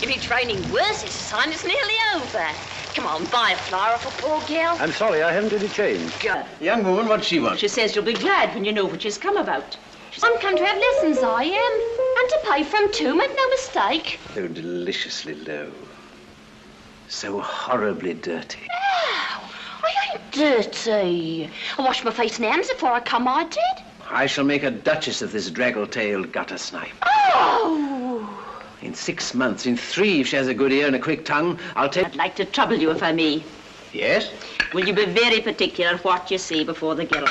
If you're training worse, it's a sign it's nearly over. Come on, buy a flower for poor girl. I'm sorry, I haven't any change. Young woman, what's she want? She says you'll be glad when you know what she's come about. I'm come to have lessons, I am. And to pay for 'em too, make no mistake. So deliciously low. So horribly dirty. Ow, I ain't dirty. I washed my face and hands before I come, I did. I shall make a duchess of this draggle-tailed gutter snipe. Oh! In 6 months, in 3, if she has a good ear and a quick tongue, I'll take... I'd like to trouble you if I may. Yes? Will you be very particular what you say before the girl?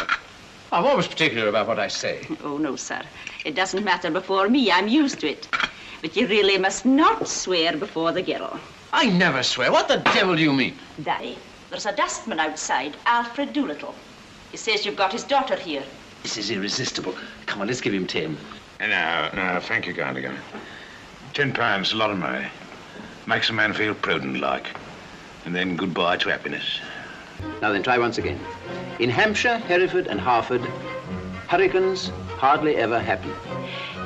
I'm always particular about what I say. Oh, no, sir. It doesn't matter before me. I'm used to it. But you really must not swear before the girl. I never swear. What the devil do you mean? Daddy, there's a dustman outside, Alfred Doolittle. He says you've got his daughter here. This is irresistible. Come on, let's give him 10. No, thank you, Cardigan. £10, a lot of money. Makes a man feel prudent-like. And then goodbye to happiness. Now then, try once again. In Hampshire, Hereford and Harford, hurricanes hardly ever happen.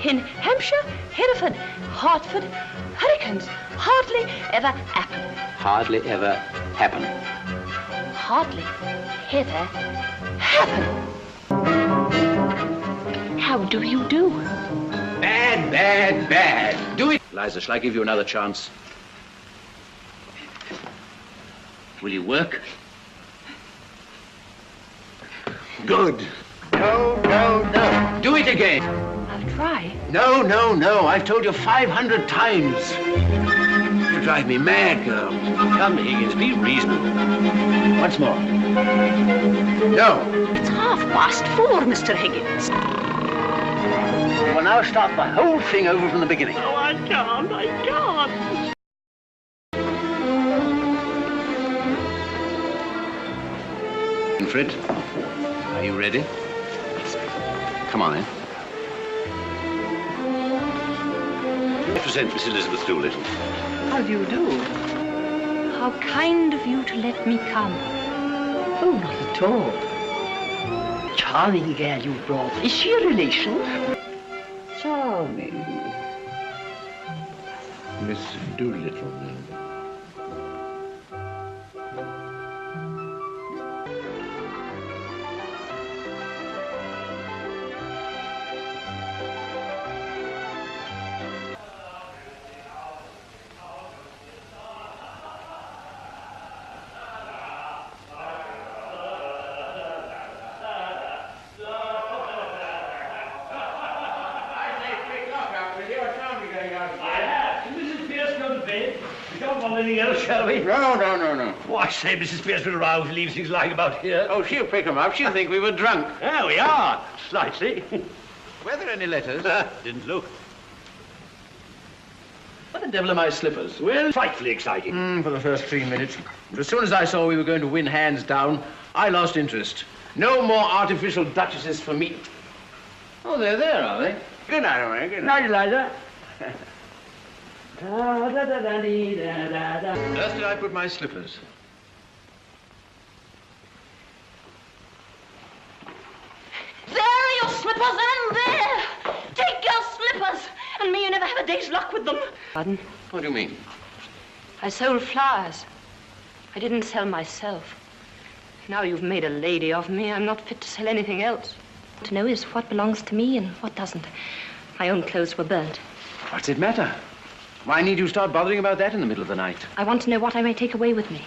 In Hampshire, Hereford, Hartford, hurricanes hardly ever happen. Hardly ever happen. Hardly ever happen. How do you do? Bad, bad, bad. Do it. Eliza, shall I give you another chance? Will you work? Good. No, no, no. Do it again. I'll try. No, no, no. I've told you 500 times. You drive me mad, girl. Come, Higgins, be reasonable. Once more. No. It's 4:30, Mr. Higgins. Well, now start the whole thing over from the beginning. Oh, I can't. Fred, are you ready? Come on, then. Present Miss Elizabeth Doolittle. How do you do? How kind of you to let me come. Oh, not at all. Charming girl you brought. Is she a relation? Charming. Miss Doolittle, then. Shall we? No. Oh, I say, Mrs. Pierce will arouse, leave things lying about here. Oh, she'll pick 'em up. She'll think we were drunk. There we are, slightly. Were there any letters? Didn't look. What the devil are my slippers? Well, frightfully exciting. For the first 3 minutes. But as soon as I saw we were going to win hands down, I lost interest. No more artificial duchesses for me. Oh, they're there, are they? Good night, Amera. Good night. Night, Eliza. Where did I put my slippers? There are your slippers, and there. Take your slippers, and may you never have a day's luck with them. Pardon? What do you mean? I sold flowers. I didn't sell myself. Now you've made a lady of me. I'm not fit to sell anything else. To know is what belongs to me and what doesn't. My own clothes were burnt. What's it matter? Why need you start bothering about that in the middle of the night? I want to know what I may take away with me.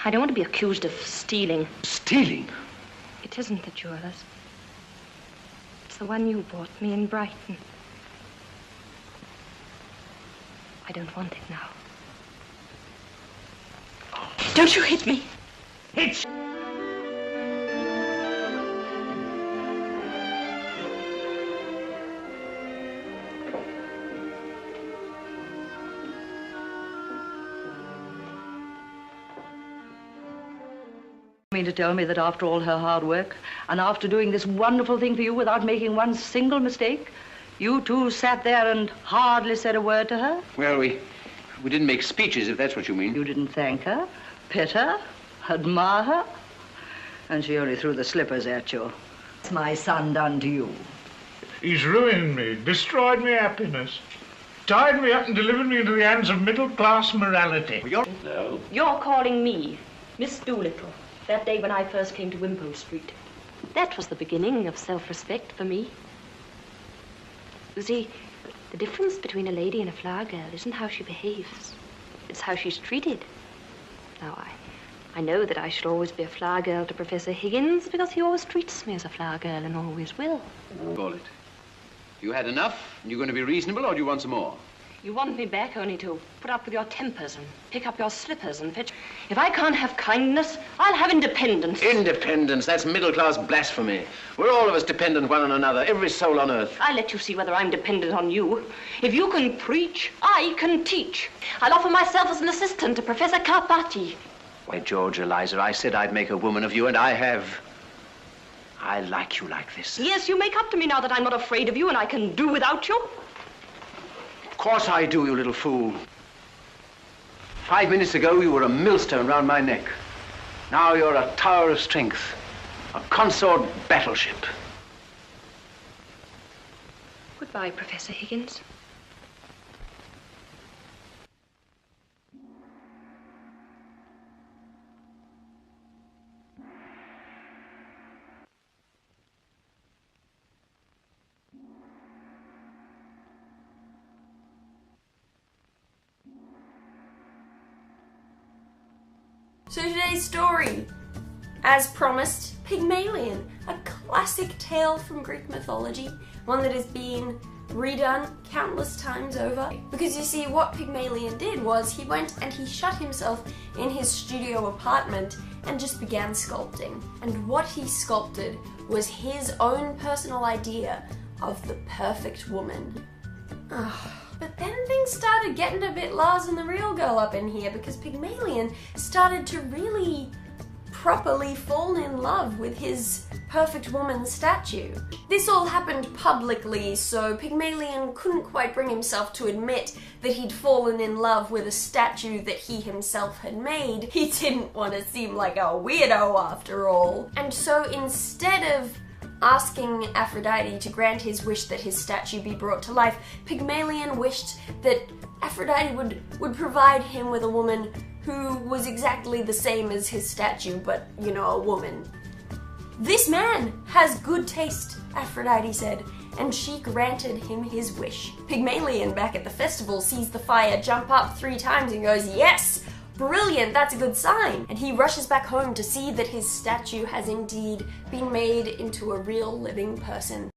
I don't want to be accused of stealing. Stealing? It isn't the jeweller's. It's the one you bought me in Brighton. I don't want it now. Don't you hit me. Hit! You mean to tell me that after all her hard work, and after doing this wonderful thing for you without making one single mistake, you two sat there and hardly said a word to her? Well, we didn't make speeches, if that's what you mean. You didn't thank her, pet her, admire her, and she only threw the slippers at you. What's my son done to you? He's ruined me, destroyed my happiness. tied me up and delivered me into the hands of middle-class morality. No. You're calling me Miss Doolittle that day when I first came to Wimpole Street. That was the beginning of self-respect for me. You see, the difference between a lady and a flower girl isn't how she behaves. It's how she's treated. Now, I know that I should always be a flower girl to Professor Higgins because he always treats me as a flower girl and always will. Call it. You had enough, and you're going to be reasonable, or do you want some more? You want me back only to put up with your tempers and pick up your slippers and fetch. If I can't have kindness, I'll have independence. Independence, that's middle-class blasphemy. We're all of us dependent one on another, every soul on earth. I'll let you see whether I'm dependent on you. If you can preach, I can teach. I'll offer myself as an assistant to Professor Carpati. Why, George, Eliza, I said I'd make a woman of you, and I have. I like you like this. Yes, you make up to me now that I'm not afraid of you and I can do without you. Of course I do, you little fool. 5 minutes ago, you were a millstone round my neck. Now you're a tower of strength, a consort battleship. Goodbye, Professor Higgins. So today's story, as promised, Pygmalion, a classic tale from Greek mythology, one that has been redone countless times over. Because you see, what Pygmalion did was he went and he shut himself in his studio apartment and just began sculpting. And what he sculpted was his own personal idea of the perfect woman. But then things started getting a bit Lars and the real girl up in here, because Pygmalion started to really properly fall in love with his perfect woman statue. This all happened publicly, so Pygmalion couldn't quite bring himself to admit that he'd fallen in love with a statue that he himself had made. He didn't want to seem like a weirdo after all. And so instead of asking Aphrodite to grant his wish that his statue be brought to life, Pygmalion wished that Aphrodite would provide him with a woman who was exactly the same as his statue, but, you know, a woman. This man has good taste, Aphrodite said, and she granted him his wish. Pygmalion, back at the festival, sees the fire jump up 3 times and goes, "Yes! Brilliant, that's a good sign." And he rushes back home to see that his statue has indeed been made into a real living person.